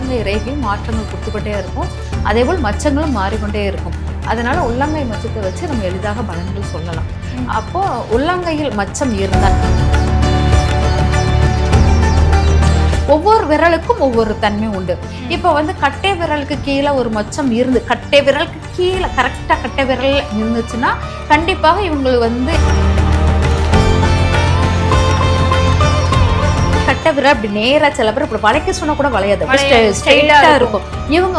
உள்ளங்கை ரேகையும் மாற்றங்கள் கொடுத்துக்கிட்டே இருக்கும். அதேபோல் மச்சங்களும் மாறிக்கொண்டே இருக்கும். அதனால் உள்ளங்கை மச்சத்தை வச்சு நம்ம எளிதாக பலன்கள் சொல்லலாம். அப்போது உள்ளங்கையில் மச்சம் இருந்தால் ஒவ்வொரு விரலுக்கும் ஒவ்வொரு தன்மை உண்டு. இப்போ கட்டை விரலுக்கு கீழே ஒரு மச்சம் இருந்து கட்டை விரலுக்கு கீழே கரெக்டாக கட்டை விரல் இருந்துச்சுன்னா கண்டிப்பாக இவங்க கட்டை விரல் அப்படி நேராக சில பேர் இப்படி வளைக்க சொன்னா கூட வளையாது, ஸ்ட்ரெயிட்டாக இருக்கும். இவங்க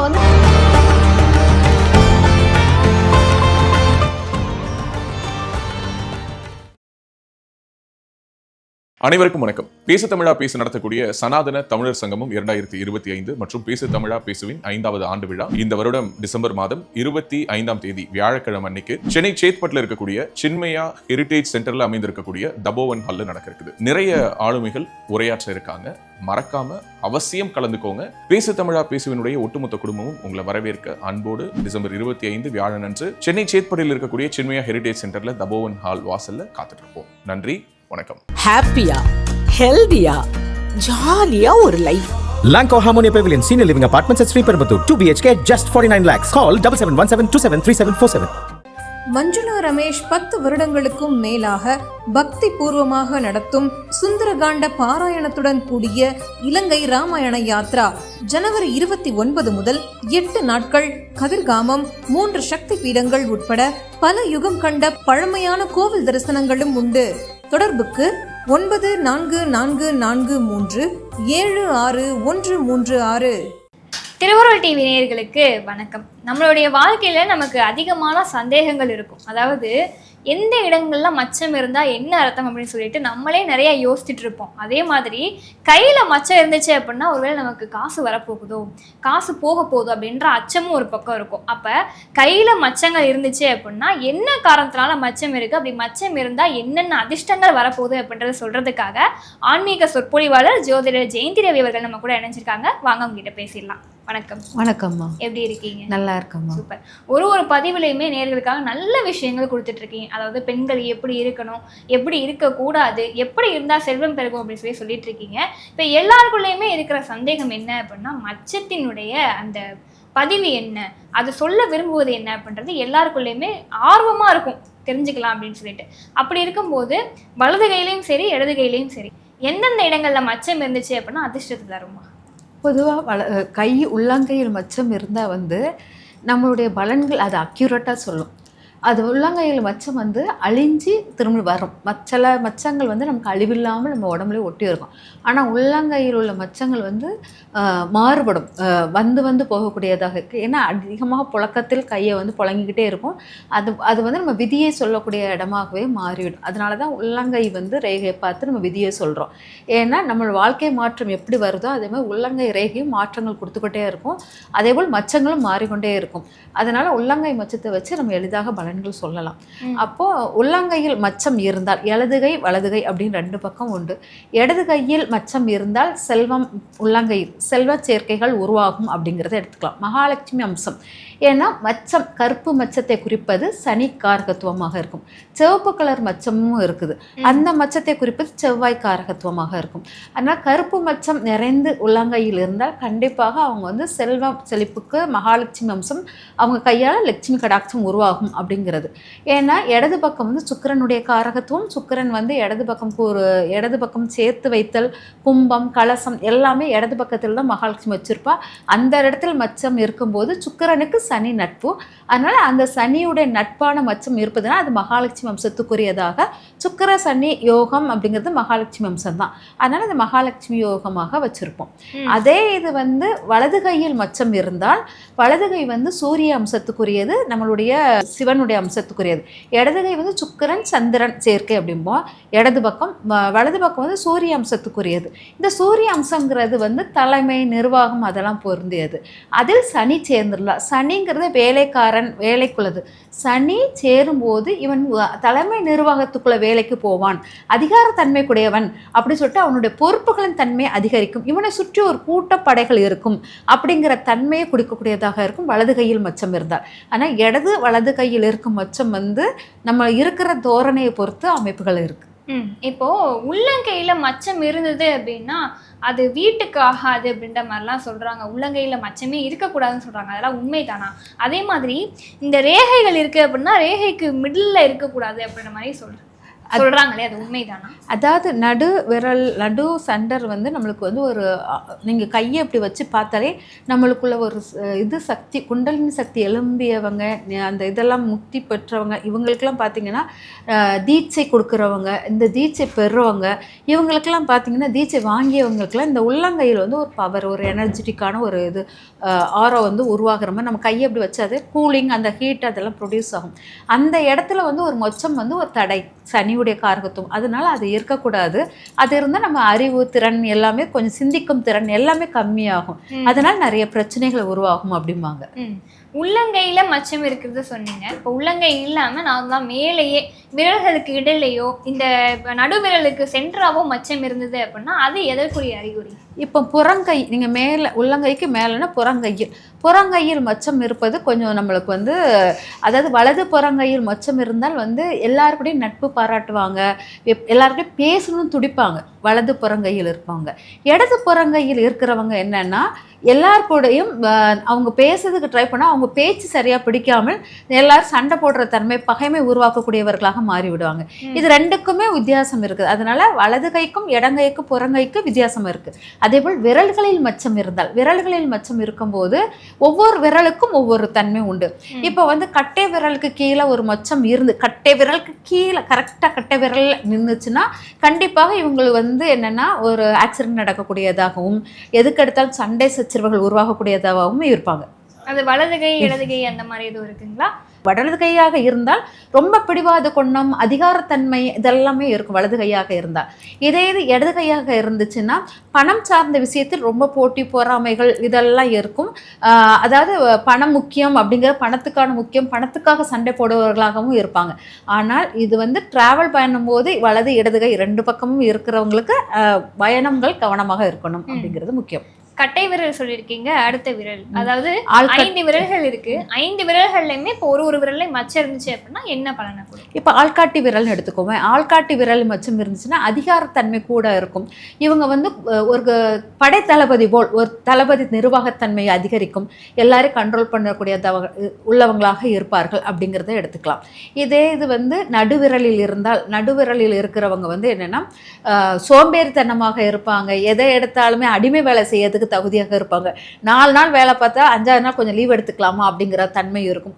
அனைவருக்கும் வணக்கம். பேசு தமிழா பேசு நடத்தக்கூடிய சனாதன தமிழர் சங்கமும் 2025 மற்றும் பேசு தமிழா பேசுவின் 5வது ஆண்டு விழா இந்த வருடம் டிசம்பர் மாதம் 25ஆம் தேதி வியாழக்கிழமை அன்னைக்கு சென்னை சேத்பட்டில் இருக்கக்கூடிய சின்மயா ஹெரிடேஜ் சென்டர்ல அமைந்திருக்கக்கூடிய தபோவன் ஹால்ல நடக்கிறது. நிறைய ஆளுமைகள் உரையாற்ற இருக்காங்க. மறக்காம அவசியம் கலந்துக்கோங்க. பேசு தமிழா பேசுவினுடைய ஒட்டுமொத்த குடும்பமும் உங்களை வரவேற்க அன்போடு டிசம்பர் 25 வியாழன் அன்று சென்னை சேத்பட்டில் இருக்கக்கூடிய சின்மயா ஹெரிடேஜ் சென்டர்ல தபோவன் ஹால் வாசல்ல காத்துட்டு இருப்போம். நன்றி, வணக்கம். ஹாப்பியா, ஹெல்தியா, ஜாலியா ஒரு life. Lanco Harmonia Pavilion Senior Living Apartments at Sriperumbudur 2 BHK just 49 lakhs. Call 7717273747. Manjula Ramesh 10 வருடங்களுக்கும் மேலாக பக்தி பூர்வமாக நடத்தும் சுந்தரகாண்ட பாராயணத்துடன் கூடிய இலங்கை ராமாயண யாத்ரா ஜனவரி 29 முதல் 8 நாட்கள் கதிர்காமம் 3 சக்தி பீடங்கள் உட்பட பல யுகம் கண்ட பழமையான கோவில் தரிசனங்களும் உண்டு. தொடர்புக்கு 9443761136. திருவருள் டிவி நேயர்களுக்கு வணக்கம். நம்மளுடைய வாழ்க்கையில நமக்கு அதிகமான சந்தேகங்கள் இருக்கும். அதாவது எந்த இடங்கள்ல மச்சம் இருந்தா என்ன அர்த்தம் அப்படின்னு சொல்லிட்டு நம்மளே நிறைய யோசிச்சுட்டு இருப்போம். அதே மாதிரி கையில மச்சம் இருந்துச்சு அப்படின்னா ஒருவேளை நமக்கு காசு வரப்போகுதோ, காசு போக போகுதோ அப்படின்ற அச்சமும் ஒரு பக்கம் இருக்கும். அப்ப கையில மச்சங்கள் இருந்துச்சு அப்படின்னா என்ன காரணத்தினால மச்சம் இருக்கு, அப்படி மச்சம் இருந்தா என்னென்ன அதிர்ஷ்டங்கள் வரப்போகுது அப்படின்றத சொல்றதுக்காக ஆன்மீக சொற்பொழிவாளர் ஜோதிடர் ஜெயந்தி ரவி அவர்கள் நம்ம கூட இணைஞ்சிருக்காங்க. வாங்க உங்ககிட்ட பேசிடலாம். வணக்கம். வணக்கம்மா. எப்படி இருக்கீங்க? நல்லா இருக்கம்மா. சூப்பர். ஒரு பதிவுலையுமே நேயர்களுக்காக நல்ல விஷயங்கள் கொடுத்துட்டு இருக்கீங்க. அதாவது பெண்கள் எப்படி இருக்கணும், எப்படி இருக்கக்கூடாது, எப்படி இருந்தா செல்வம் பெருகும் அப்படின்னு சொல்லிட்டு இருக்கீங்க. இப்போ எல்லாருக்குள்ளேயுமே இருக்கிற சந்தேகம் என்ன அப்படின்னா மச்சத்தினுடைய அந்த பதிவு என்ன, அது சொல்ல விரும்புவது என்ன அப்படின்றது எல்லாருக்குள்ளேயுமே ஆர்வமா இருக்கும் தெரிஞ்சுக்கலாம் அப்படின்னு சொல்லிட்டு. அப்படி இருக்கும்போது வலது கையிலையும் சரி இடது கையிலையும் சரி எந்தெந்த இடங்கள்ல மச்சம் இருந்துச்சு அப்படின்னா அதிர்ஷ்டத்தை தருமா? பொதுவாக கை உள்ளங்கையில் மச்சம் இருந்தால் நம்மளுடைய பலன்கள் அது அக்யூரேட்டாக சொல்லும். அது உள்ளங்கையில் மச்சம் அழிஞ்சு திரும்ப வரும். சில மச்சங்கள் நமக்கு அழிவில்லாமல் நம்ம உடம்புலேயே ஒட்டி இருக்கும். ஆனால் உள்ளங்கையில் உள்ள மச்சங்கள் மாறுபடும், வந்து போகக்கூடியதாக இருக்குது. ஏன்னா அதிகமாக புழக்கத்தில் கையை புழங்கிக்கிட்டே இருக்கும். அது நம்ம விதியை சொல்லக்கூடிய இடமாகவே மாறிவிடும். அதனால தான் உள்ளங்கை ரேகையை பார்த்து நம்ம விதியை சொல்கிறோம். ஏன்னா நம்ம வாழ்க்கை மாற்றம் எப்படி வருதோ அதே மாதிரி உள்ளங்கை ரேகையும் மாற்றங்கள் கொடுத்துக்கிட்டே இருக்கும். அதேபோல் மச்சங்களும் மாறிக்கொண்டே இருக்கும். அதனால் உள்ளங்கை மச்சத்தை வச்சு நம்ம எளிதாக பலன்கள் சொல்லலாம். அப்போ உள்ளங்கையில் மச்சம் இருந்தால் இடது கை வலது கை அப்படின்னு 2 பக்கம் உண்டு. இடது கையில் மச்சம் இருந்தால் செல்வம், உள்ளங்கையில் செல்வ சேர்க்கைகள் உருவாகும் அப்படிங்கிறத எடுத்துக்கலாம். மகாலட்சுமி அம்சம். ஏன்னா மச்சம் கருப்பு மச்சத்தை குறிப்பது சனி காரகத்துவமாக இருக்கும். சிவப்பு கலர் மச்சமும் இருக்குது, அந்த மச்சத்தை குறிப்பது செவ்வாய் காரகத்துவமாக இருக்கும். அதனால் கருப்பு மச்சம் நிறைந்து உள்ளங்கையில் இருந்தால் கண்டிப்பாக அவங்க செல்வம் செழிப்புக்கு மகாலட்சுமி அம்சம் அவங்க கையால் லட்சுமி கடாட்சம் உருவாகும் அப்படிங்கிறது. ஏன்னா இடது பக்கம் சுக்கிரனுடைய காரகத்துவம். சுக்கிரன் இடது பக்கம் சேர்த்து வைத்தல், கும்பம், கலசம் எல்லாமே இடது பக்கத்தில் தான் மகாலட்சுமி வச்சிருப்பா. அந்த இடத்துல மச்சம் இருக்கும்போது சுக்கிரனுக்கு சனி நட்பு. அதனால அந்த சனியுடைய நட்பான மச்சம் இருப்பதுனா அது மகாலட்சுமி அம்சத்துக்குரியதாக. சுக்கிர சனி யோகம் அப்படிங்கிறது மகாலட்சுமி அம்சம் தான். அதனால அது மகாலட்சுமி யோகமாக வச்சிருப்போம். அதே இது வலது கையில் மச்சம் இருந்தால் வலது கை சூரிய அம்சத்துக்குரியது, நம்மளுடைய சிவனுடைய அம்சத்துக்குரியது. இடது கை சுக்கிரன் சந்திரன் சேர்க்கை அப்படிம்போம். இடது பக்கம், வலது பக்கம் சூரிய அம்சத்துக்குரியது. இந்த சூரிய அம்சங்கிறது தலைமை, நிர்வாகம் அதெல்லாம் பொருந்தியது. அதில் சனி சேர்ந்துடலாம். சனிங்கிறது வேலைக்காரன், வேலைக்குள்ளது. சனி சேரும்போது இவன் தலைமை நிர்வாகத்துக்குள்ள வேலைக்கு போவான், அதிகாரத்தன்மை கூடியவன் அப்படி சொல்லிட்டு அவனுடைய பொறுப்புகளின் தன்மை அதிகரிக்கும். இவனை சுற்றி ஒரு கூட்டப்படைகள் இருக்கும் அப்படிங்கிற தன்மையை கொடுக்கக்கூடியதாக இருக்கும் வலது கையில் மச்சம் இருந்தால். ஆனால் வலது கையில் இருக்கும் மச்சம் நம்ம இருக்கிற தோரணையை பொறுத்து அமைப்புகள் இருக்கு. இப்போ உள்ளங்கையில மச்சம் இருந்தது அப்படின்னா அது வீட்டுக்கு ஆகாது அப்படின்ற மாதிரிலாம் சொல்றாங்க. உள்ளங்கையில மச்சமே இருக்கக்கூடாதுன்னு சொல்றாங்க. அதெல்லாம் உண்மைதானா? அதே மாதிரி இந்த ரேகைகள் இருக்கு அப்படின்னா ரேகைக்கு மிடில் இருக்கக்கூடாது அப்படின்ற மாதிரி சொல்றாங்களே, அது உண்மைதானா? அதாவது நடு விரல் நடு சென்டர் வந்து நம்மளுக்கு வந்து ஒரு நீங்கள் கையை இப்படி வச்சு பார்த்தாலே நம்மளுக்குள்ள ஒரு இது சக்தி, குண்டலினி சக்தி எழும்பியவங்க, அந்த இதெல்லாம் முக்தி பெற்றவங்க, இவங்களுக்கெல்லாம் பார்த்தீங்கன்னா தீட்சை கொடுக்குறவங்க, இந்த தீட்சை பெறுறவங்க, இவங்களுக்கெல்லாம் பார்த்தீங்கன்னா தீட்சை வாங்கியவங்களுக்கெல்லாம் இந்த உள்ளங்கையில் வந்து ஒரு பவர், ஒரு எனர்ஜெட்டிக்கான ஒரு இது ஆரோ வந்து உருவாகிற மாதிரி நம்ம கையை அப்படி வச்சாது கூலிங், அந்த ஹீட் அதெல்லாம் ப்ரொடியூஸ் ஆகும். அந்த இடத்துல வந்து ஒரு மொச்சம் வந்து ஒரு தடை, சனியுடைய காரகத்துவம், அதனால அது இருக்கக்கூடாது. அது இருந்தால் நம்ம அறிவு திறன் எல்லாமே கொஞ்சம் சிந்திக்கும் திறன் எல்லாமே கம்மியாகும். அதனால நிறைய பிரச்சனைகள் உருவாகும் அப்படிம்பாங்க. உள்ளங்கையில மச்சம் இருக்கிறது சொன்னீங்க. இப்போ உள்ளங்கை இல்லாம நார்மலாக மேலேயே விரல்களுக்கு இடையிலையோ இந்த நடுவிரலுக்கு சென்டராவோ மச்சம் இருந்தது அப்படின்னா அது எதற்குரிய அறிகுறி? இப்போ புறங்கை, நீங்கள் மேலே உள்ளங்கைக்கு மேலேன்னா புறங்கையில் மச்சம் இருப்பது கொஞ்சம் நம்மளுக்கு வந்து, அதாவது வலது புறங்கையில் மச்சம் இருந்தால் வந்து எல்லாருக்கூடையும் நட்பு பாராட்டுவாங்க, எல்லாருக்கூடையும் பேசணும்னு துடிப்பாங்க வலது புறங்கையில் இருப்பாங்க. இடது புறங்கையில் இருக்கிறவங்க என்னன்னா எல்லாருக்கூடையும் அவங்க பேசுறதுக்கு ட்ரை பண்ணால் அவங்க பேச்சு சரியாக பிடிக்காமல் எல்லாரும் சண்டை போடுற தன்மை, பகைமை உருவாக்கக்கூடியவர்களாக மாறிவிடுவாங்க. இது ரெண்டுக்குமே வித்தியாசம் இருக்குது. அதனால வலது கைக்கும் இடங்கைக்கும் புறங்கைக்கும் வித்தியாசம் இருக்குது. அதேபோல் விரல்களில் மச்சம் இருந்தால், விரல்களில் மச்சம் இருக்கும்போது ஒவ்வொரு விரலுக்கும் ஒவ்வொரு தன்மை உண்டு. இப்போ வந்து கட்டை விரலுக்கு கீழே ஒரு மச்சம் இருந்து, கட்டை விரலுக்கு கீழே கரெக்டாக கட்டை விரல் நின்றுச்சுன்னா கண்டிப்பாக இவங்களுக்கு வந்து என்னென்னா ஒரு ஆக்சிடென்ட் நடக்கக்கூடியதாகவும் எதுக்கெடுத்தாலும் சண்டை சச்சரவுகள் உருவாகக்கூடியதாகவும் இருப்பாங்க. அது வலது கை இடது கை அந்த மாதிரி எதுவும் இருக்குங்களா? வலது கையாக இருந்தால் ரொம்ப பிடிவாத கொண்டம், அதிகாரத்தன்மை இதெல்லாமே இருக்கும் வலது கையாக இருந்தால். இதே இது இடது கையாக இருந்துச்சுன்னா பணம் சார்ந்த விஷயத்தில் ரொம்ப போட்டி பொறாமைகள் இதெல்லாம் இருக்கும். அதாவது பணம் முக்கியம் அப்படிங்கிற, பணத்துக்கான முக்கியம், பணத்துக்காக சண்டை போடுபவர்களாகவும் இருப்பாங்க. ஆனால் இது வந்து டிராவல் பண்ணும்போது வலது இடது கை ரெண்டு பக்கமும் இருக்கிறவங்களுக்கு பயணங்கள் கவனமாக இருக்கணும் அப்படிங்கிறது முக்கியம். கட்டை விரல் சொல்லியிருக்கீங்க, அடுத்த விரல், அதாவது 5 விரல்கள் இருக்கு. 5 விரல்கள்லையுமே இப்போ ஒரு விரல்ல மச்சம் இருந்துச்சு அப்படின்னா என்ன பலனை கொடுக்கும்? இப்போ ஆள்காட்டி விரல்னு எடுத்துக்கோங்க. ஆள்காட்டி விரல் மச்சம் இருந்துச்சுன்னா அதிகாரத்தன்மை கூட இருக்கும். இவங்க வந்து ஒரு படை தளபதி போல், ஒரு தளபதி நிர்வாகத்தன்மையை அதிகரிக்கும், எல்லாரையும் கண்ட்ரோல் பண்ணக்கூடிய உள்ளவங்களாக இருப்பார்கள் அப்படிங்கிறத எடுத்துக்கலாம். இதே இது வந்து நடுவிரலில் இருந்தால், நடுவிரலில் இருக்கிறவங்க வந்து என்னென்னா சோம்பேறித்தனமாக இருப்பாங்க, எதை எடுத்தாலுமே அடிமை வேலை செய்யறதுக்கு தகுதியாக இருப்பாங்க. 4 நாள் வேலை பார்த்தா 5ஆவது நாள் கொஞ்சம் லீவ் எடுத்துக்கலாமா அப்படிங்கிற தன்மை இருக்கும்.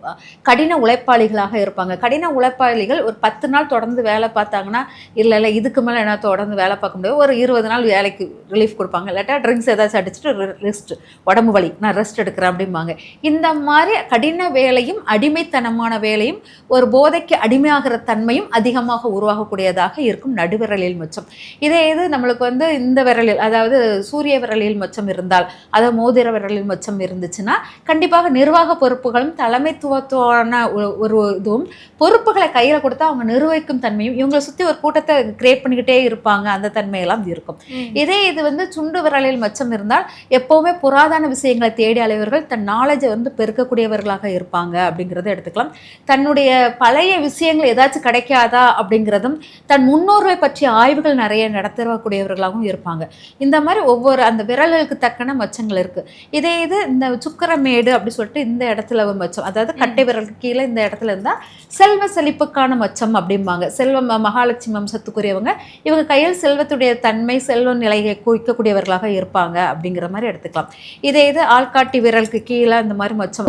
கடின உழைப்பாளிகளாக இருப்பாங்க. கடின உழைப்பாளிகள் ஒரு 10 நாள் தொடர்ந்து வேலை பார்த்தாங்கன்னா இல்லை இதுக்கு மேலே என்ன தொடர்ந்து வேலை பார்க்க முடியாது, ஒரு 20 நாள் வேலைக்கு ரிலீஃப் கொடுப்பாங்க. இல்லாட்டா ட்ரிங்க்ஸ் ஏதாச்சும் அடிச்சுட்டு ரெஸ்ட், உடம்பு வலி, நான் ரெஸ்ட் எடுக்கிறேன் அப்படிம்பாங்க. இந்த மாதிரி கடின வேலையும் அடிமைத்தனமான வேலையும் ஒரு போதைக்கு அடிமையாகிற தன்மையும் அதிகமாக உருவாகக்கூடியதாக இருக்கும் நடுவிரலில் மச்சம். இதே இது நம்மளுக்கு வந்து இந்த விரலில், அதாவது சூரிய விரலில் மச்சம் இருந்தால், அதாவது மோதிர விரலில் மச்சம் இருந்துச்சுன்னா கண்டிப்பாக நிர்வாக பொறுப்புகளும் தலைமைத்துவத்துவான ஒரு இதுவும், பொறுப்புகளை கையில் கொடுத்தா அவங்க நிர்வகிக்கும் தன்மையும், இவங்களை சுற்றி ஒரு கூட்டத்தை கிரியேட் பண்ணிக்கிட்டே இருப்பாங்க, அந்த தன்மையெல்லாம் இருக்கும். இதே இது வந்து சுண்டு விரலில் மச்சம் இருந்தால் எப்போவுமே புராதன விஷயங்களை தேடி அலைவர்கள், தன் நாலேஜை வந்து பெருக்கக்கூடியவர்களாக இருப்பாங்க அப்படிங்கிறத எடுத்துக்கலாம். தன்னுடைய பழைய விஷயங்கள் ஏதாச்சும் கிடைக்காதா அப்படிங்கிறதும், தன் முன்னோர்களை பற்றிய ஆய்வுகள் நிறைய நடத்தக்கூடியவர்களாகவும் இருப்பாங்க. இந்த மாதிரி ஒவ்வொரு அந்த விரல்களுக்கு தக்கன மச்சங்கள் இருக்கு. இதே இது இந்த சுக்கரமேடு அப்படி சொல்லிட்டு இந்த இடத்துல ஒரு மச்சம், அதாவது கட்டை விரலுக்கு கீழே இந்த இடத்துல இருந்தால் செல்வ செழிப்புக்கான மச்சம் அப்படிம்பாங்க. செல்வம் மகாலட்சுமி வம்சத்துக்குரியவங்க, இவங்க கையில் செல்வத்துடைய தன்மை, செல்வ நிலையை குறிக்கக்கூடியவர்களாக இருப்பாங்க அப்படிங்கிற மாதிரி எடுத்துக்கலாம். இதே இது ஆள்காட்டி விரலுக்கு கீழே இந்த மாதிரி மச்சம்,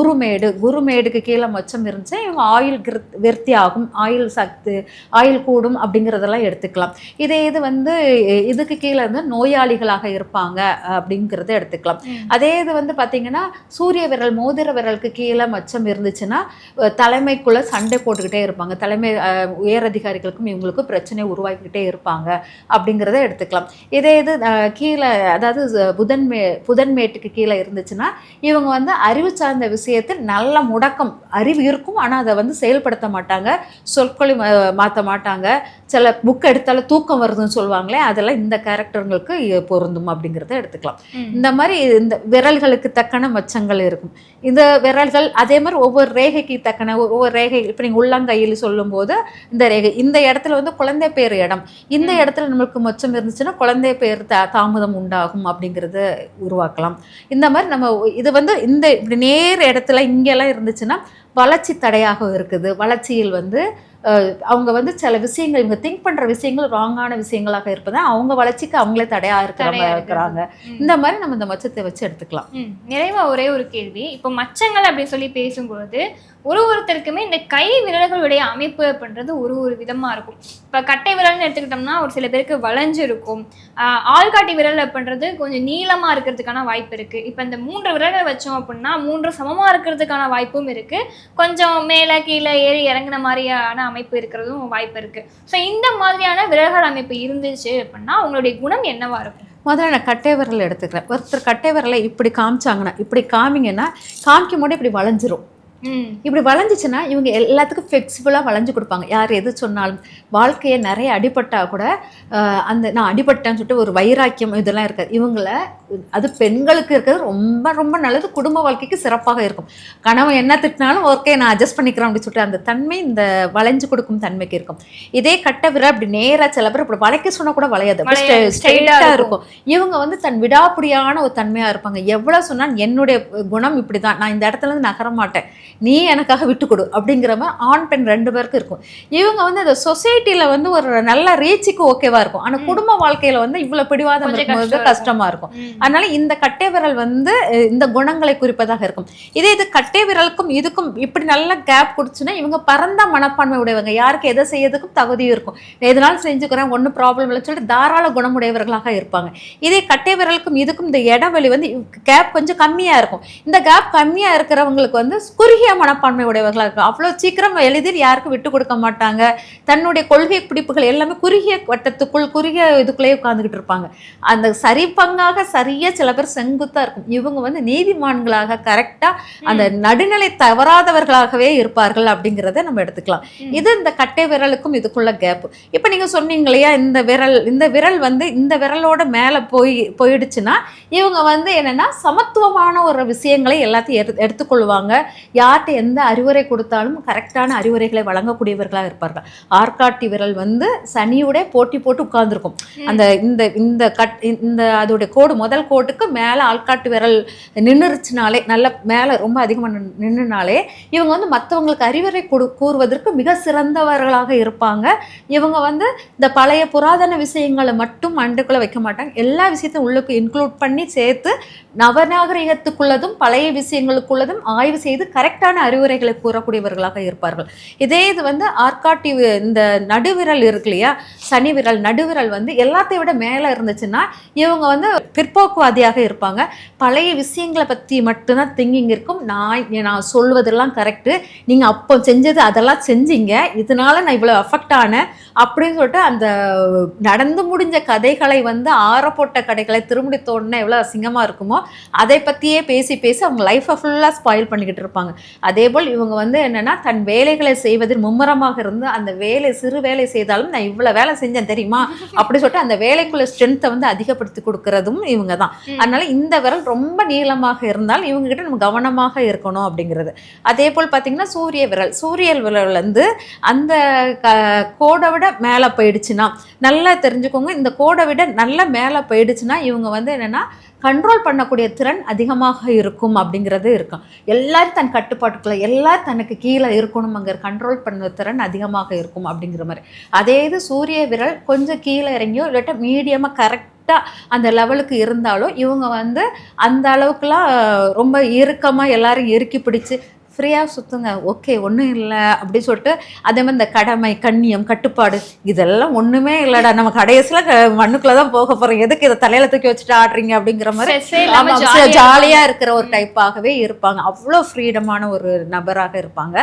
குருமேடுக்கு கீழே மச்சம் இருந்துச்சு, இவங்க ஆயுள் விருத்தி ஆகும், ஆயுள் சக்தி, ஆயுள் கூடும் அப்படிங்கிறதெல்லாம் எடுத்துக்கலாம். இதே இது வந்து இதுக்கு கீழே இருந்து நோயாளிகளாக இருப்பாங்க அப்படிங்கிறத எடுத்துக்கலாம். அதே இது வந்து பார்த்தீங்கன்னா சூரிய விரல், மோதிர விரலுக்கு கீழே மச்சம் இருந்துச்சுன்னா தலைமைக்குள்ள சண்டை போட்டுக்கிட்டே இருப்பாங்க, தலைமை உயர் அதிகாரிகளுக்கும் இவங்களுக்கும் பிரச்சனை உருவாக்கிக்கிட்டே இருப்பாங்க அப்படிங்கிறத எடுத்துக்கலாம். இதே இது கீழே, அதாவது புதன்மேட்டுக்கு கீழே இருந்துச்சுன்னா இவங்க வந்து அறிவு சார்ந்த விஷயத்தில் நல்ல முடக்கம், அறிவு இருக்கும் ஆனால் அதை வந்து செயல்படுத்த மாட்டாங்க, சொற்களை மாற்ற மாட்டாங்க, சில புக் எடுத்தாலும் தூக்கம் வருதுன்னு சொல்லுவாங்களே, அதெல்லாம் இந்த கேரக்டர்களுக்கு பொருந்தும் அப்படிங்கிறத எடுத்துக்கலாம். இந்த மாதிரி இந்த விரல்களுக்கு தக்கன மச்சங்கள் இருக்கும். இந்த விரல்கள் அதே மாதிரி ஒவ்வொரு ரேகைக்கு தக்கன ஒவ்வொரு ரேகை. இப்போ நீங்கள் உள்ளங்கையில் சொல்லும்போது இந்த ரேகை இந்த இடத்துல வந்து குழந்தை பேர் இடம், இந்த இடத்துல நம்மளுக்கு மச்சம் இருந்துச்சுன்னா குழந்தை பேர் தாமதம் உண்டாகும் அப்படிங்கிறத உருவாக்கலாம். இந்த மாதிரி நம்ம இது வந்து இந்த இப்படி நேர் இடத்துல இங்கெல்லாம் இருந்துச்சுன்னா வளர்ச்சி தடையாக இருக்குது. வளர்ச்சியில் வந்து அவங்க வந்து சில விஷயங்கள் இவங்க திங்க் பண்ற விஷயங்கள் ராங்கான விஷயங்களாக இருப்பதா அவங்க வளர்ச்சிக்கு அவங்களே தடையா இருக்கிறாங்க. இந்த மாதிரி நம்ம இந்த மச்சத்தை வச்சு எடுத்துக்கலாம். நிறைவா ஒரே ஒரு கேள்வி, இப்போ மச்சங்கள் அப்படின்னு சொல்லி பேசும்போது ஒருத்தருக்குமே இந்த கை விரல்களுடைய அமைப்பு அப்படின்றது ஒரு விதமா இருக்கும். இப்போ கட்டை விரல்னு எடுத்துக்கிட்டோம்னா ஒரு சில பேருக்கு வளைஞ்சு இருக்கும். ஆள்காட்டி விரல் அப்படின்றது கொஞ்சம் நீளமா இருக்கிறதுக்கான வாய்ப்பு இருக்கு. இப்போ இந்த 3 விரல்கள் வச்சோம் அப்படின்னா 3 சமமா இருக்கிறதுக்கான வாய்ப்பும் இருக்கு. கொஞ்சம் மேலே கீழே ஏறி இறங்குன மாதிரியான அமைப்பு இருக்கிறதும் வாய்ப்பு இருக்கு. ஸோ இந்த மாதிரியான விரல்கள் அமைப்பு இருந்துச்சு அப்படின்னா உங்களுடைய குணம் என்னவா இருக்கும்? முதல்ல நான் கட்டை விரல் எடுத்துக்கிறேன். ஒருத்தர் கட்டை விரலை இப்படி காமிச்சாங்கன்னா, இப்படி காமிங்கன்னா காமிக்கும் போது இப்படி வளைஞ்சிரும். இப்படி வளைஞ்சிச்சுன்னா இவங்க எல்லாத்துக்கும் ஃப்ளெக்சிபிளாக வளைஞ்சு கொடுப்பாங்க. யார் எது சொன்னாலும். வாழ்க்கையை நிறைய அடிபட்டா கூட அந்த நான் அடிபட்டேன்னு சொல்லிட்டு ஒரு வைராக்கியம் இதெல்லாம் இருக்காது இவங்கள. அது பெண்களுக்கு இருக்கிறது ரொம்ப ரொம்ப நல்லது. குடும்ப வாழ்க்கைக்கு சிறப்பாக இருக்கும். கணவன் என்ன திட்டினாலும் ஓகே நான் அட்ஜஸ்ட் பண்ணிக்கிறேன் அப்படின்னு சொல்லிட்டு அந்த தன்மை இந்த வளைஞ்சு கொடுக்கும் தன்மைக்கு இருக்கும். இதே கட்டை விரல் அப்படி நேராக சில பேர் இப்படி வளைக்க சொன்னால் கூட வளையாது, ஸ்ட்ரெயிட்டாக இருக்கும். இவங்க வந்து தன் விடாப்பிடியான ஒரு தன்மையாக இருப்பாங்க. எவ்வளோ சொன்னால் என்னுடைய குணம் இப்படி தான், நான் இந்த இடத்துல இருந்து நகர மாட்டேன், நீ எனக்காக விட்டு கொடு அப்படிங்கிற மாதிரி ஆண் பெண் 2 பேருக்கும் இருக்கும். இவங்க வந்து அந்த சொசைட்டியில் வந்து ஒரு நல்ல ரீச்சுக்கு ஓகேவா இருக்கும். ஆனால் குடும்ப வாழ்க்கையில் வந்து இவ்வளோ பிடிவாதம் இருக்கும்போது கஷ்டமாக இருக்கும். அதனால இந்த கட்டை விரல் வந்து இந்த குணங்களை குறிப்பதாக இருக்கும். இதே இது கட்டை விரலுக்கும் இதுக்கும் இப்படி நல்ல கேப் கொடுத்துச்சுன்னா இவங்க பரந்த மனப்பான்மை உடையவங்க. யாருக்கு எதை செய்யறதுக்கும் தகுதியும் இருக்கும். எதனாலும் செஞ்சுக்கிறேன் ஒன்றும் ப்ராப்ளம் இல்லைன்னு சொல்லிட்டு தாராள குணமுடையவர்களாக இருப்பாங்க. இதே கட்டை விரலுக்கும் இதுக்கும் இந்த இடைவெளி வந்து கேப் கொஞ்சம் கம்மியாக இருக்கும். இந்த கேப் கம்மியாக இருக்கிறவங்களுக்கு வந்து குறுகிய மனப்பான்மை உடையவர்களாக இருக்கும். அவ்வளோ சீக்கிரம் எளிதில் யாருக்கும் விட்டு கொடுக்க மாட்டாங்க. தன்னுடைய கொள்கை பிடிப்புகள் எல்லாமே குறுகிய வட்டத்துக்குள் குறுகிய இதுக்குள்ளேயே உட்கார்ந்துக்கிட்டு இருப்பாங்க. அந்த சரி பங்காக சரியா சில பேர் செங்குத்தா இருக்கும். இவங்க வந்து நீதிமான்களாக கரெக்டா அந்த நடுநிலை தவறாதவர்களாகவே இருப்பார்கள் அப்படிங்கிறத நம்ம எடுத்துக்கலாம். இது இந்த கட்டை விரலுக்கும் இதுக்குள்ள கேப். இப்போ நீங்க சொன்னீங்க இல்லையா, இந்த விரல் வந்து இந்த விரலோட மேலே போயிடுச்சுன்னா இவங்க வந்து என்னன்னா சமத்துவமான ஒரு விஷயங்களை எல்லாத்தையும் எடுத்துக்கொள்வாங்க. யார்கிட்ட எந்த அறிவுரை கொடுத்தாலும் கரெக்டான அறிவுரைகளை வழங்கக்கூடியவர்களாக இருப்பார்கள். ஆர்காட்டி விரல் வந்து சனியோட போட்டி போட்டு உட்கார்ந்துருக்கும். அந்த இந்த அதோடைய கோடு முதல் கோட்டுக்கு மேலே ஆள்காட்டு விரல் நின்றுச்சுனாலே நல்ல மேலே ரொம்ப அதிகமாக நின்றுனாலே இவங்க வந்து மற்றவங்களுக்கு அறிவுரை கூறுவதற்கு மிக சிறந்தவர்களாக இருப்பாங்க. இவங்க வந்து இந்த பழைய புராதன விஷயங்களை மட்டும் மண்டுக்குள்ளே வைக்க மாட்டாங்க. எல்லா விஷயத்தையும் உள்ளுக்கு இன்க்ளூட் பண்ணி சேர்த்து நவநாகரிகத்துக்குள்ளதும் பழைய விஷயங்களுக்குள்ளதும் ஆய்வு செய்து கரெக்டான அறிவுரைகளை கூறக்கூடியவர்களாக இருப்பார்கள். இதே இது வந்து ஆர்காட்டி இந்த நடுவிரல் இருக்கு இல்லையா, சனி விரல் நடுவிரல் வந்து எல்லாத்தையும் விட மேலே இருந்துச்சுன்னா இவங்க வந்து பிற்போக்குவாதியாக இருப்பாங்க. பழைய விஷயங்களை பற்றி மட்டும்தான் திங்கிங் இருக்கும். நான் சொல்வதெல்லாம் கரெக்டு, நீங்கள் அப்போ செஞ்சது அதெல்லாம் செஞ்சீங்க, இதனால நான் இவ்வளோ அஃபெக்ட் ஆனேன் அப்படின்னு சொல்லிட்டு அந்த நடந்து முடிஞ்ச கதைகளை வந்து ஆறப்போட்ட கதைகளை திரும்பி தோணுன்னா எவ்வளோ அசிங்கமாக இருக்குமோ அதை பற்றியே பேசி அவங்க லைஃப்பை ஃபுல்லாக ஸ்பாயில் பண்ணிக்கிட்டு இருப்பாங்க. அதே போல் இவங்க வந்து என்னென்னா தன் வேலைகளை செய்வதில் மும்முரமாக இருந்து அந்த சிறு வேலை செய்தாலும் நான் இவ்வளோ வேலை செஞ்சேன் தெரியுமா அப்படி சொல்லிட்டு அந்த வேலைக்குள்ள ஸ்ட்ரென்த்தை வந்து அதிகப்படுத்தி கொடுக்கறதும் இவங்க தான். அதனால இந்த விரல் ரொம்ப நீளமாக இருந்தால் இவங்க கிட்ட நம்ம கவனமாக இருக்கணும் அப்படிங்கிறது. அதே போல் பார்த்தீங்கன்னா சூரிய விரல் வந்து அந்த கோடை விட மேலே போயிடுச்சுன்னா நல்லா தெரிஞ்சுக்கோங்க. இந்த கோடை விட நல்லா மேலே போயிடுச்சுன்னா இவங்க வந்து என்னென்னா கண்ட்ரோல் பண்ணக்கூடிய திறன் அதிகமாக இருக்கும் அப்படிங்கிறது இருக்கும். எல்லாரும் தன் கட்டுப்பாட்டுக்குள்ள எல்லாரும் தனக்கு கீழே இருக்கணும்ங்கிற கண்ட்ரோல் பண்ண திறன் அதிகமாக இருக்கும் அப்படிங்கிற மாதிரி. அதே இது சூரிய விரல் கொஞ்சம் கீழே இறங்கியோ இல்லாட்டா மீடியமாக கரெக்டாக அந்த லெவலுக்கு இருந்தாலும் இவங்க வந்து அந்த அளவுக்குலாம் ரொம்ப இறுக்கமாக எல்லாரும் இறுக்கி பிடிச்சி ஃப்ரீயாக சுற்றுங்க, ஓகே ஒன்றும் இல்லை அப்படி சொல்லிட்டு அதே மாதிரி இந்த கடமை கண்ணியம் கட்டுப்பாடு இதெல்லாம் ஒன்றுமே இல்லைடா, நம்ம கடைசியில் மண்ணுக்குள்ளே தான் போக போகிறோம், எதுக்கு இதை தலையில தூக்கி வச்சுட்டு ஆடுறீங்க அப்படிங்கிற மாதிரி ஜாலியாக இருக்கிற ஒரு டைப்பாகவே இருப்பாங்க. அவ்வளோ ஃப்ரீடமான ஒரு நபராக இருப்பாங்க.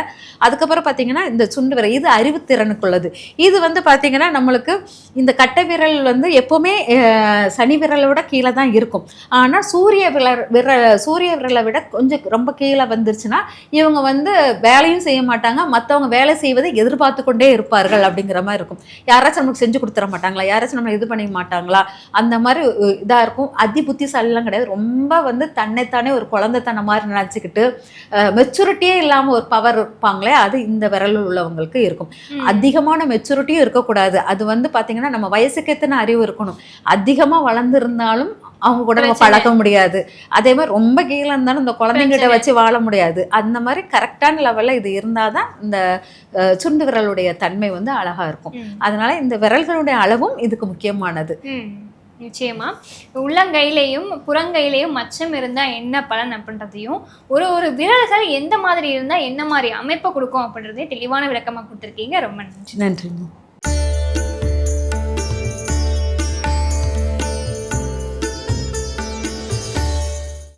அதுக்கப்புறம் பார்த்தீங்கன்னா இந்த சுண்டு விரல் இது அறிவுத்திறனுக்குள்ளது. இது வந்து பார்த்தீங்கன்னா நம்மளுக்கு இந்த கட்டை விரல் வந்து எப்போவுமே சனி விரலோட கீழே தான் இருக்கும். ஆனால் சூரிய விரலை விட கொஞ்சம் ரொம்ப கீழே வந்துருச்சுன்னா இவங்க வந்து வேலையும் செய்ய மாட்டாங்க, மற்றவங்க வேலை செய்வதை எதிர்பார்த்து கொண்டே இருப்பார்கள் அப்படிங்கிற மாதிரி இருக்கும். யாராச்சும் நமக்கு செஞ்சு கொடுத்துட மாட்டாங்களா, யாராச்சும் நம்ம இது பண்ணிக்க மாட்டாங்களா, அந்த மாதிரி இதாக இருக்கும். அதி புத்திசாலிலாம் கிடையாது, ரொம்ப வந்து தன்னைத்தானே ஒரு குழந்தைத்தனம் மாதிரி நினச்சிக்கிட்டு மெச்சூரிட்டியே இல்லாமல் ஒரு பவர் இருப்பாங்களே, அது இந்த விரலில் உள்ளவங்களுக்கு இருக்கும். அதிகமான மெச்சூரிட்டியும் இருக்கக்கூடாது. அது வந்து பார்த்தீங்கன்னா நம்ம வயசுக்கேத்தன அறிவு இருக்கணும். அதிகமாக வளர்ந்துருந்தாலும் அவங்க கூட நம்ம பழக முடியாது. அதே மாதிரி ரொம்ப கீழே இருந்தாலும் இந்த குழந்தைங்கிட்ட வச்சு வாழ முடியாது. அந்த மாதிரி கரெக்டான லெவலில் இது இருந்தால் தான் இந்த சுண்டு விரலுடைய தன்மை வந்து அழகாக இருக்கும். அதனால இந்த விரல்களுடைய அளவும் இதுக்கு முக்கியமானது. நிச்சயமா உள்ளங்கையிலையும் புறங்கையிலையும் மச்சம் இருந்தா என்ன பலன் அப்படின்றதையும், ஒரு விரல்கள் எந்த மாதிரி இருந்தா என்ன மாதிரி அமைப்பை கொடுக்கும் அப்படின்றதையும் தெளிவான விளக்கமா கொடுத்துருக்கீங்க. ரொம்ப நன்றி. நன்றிங்க.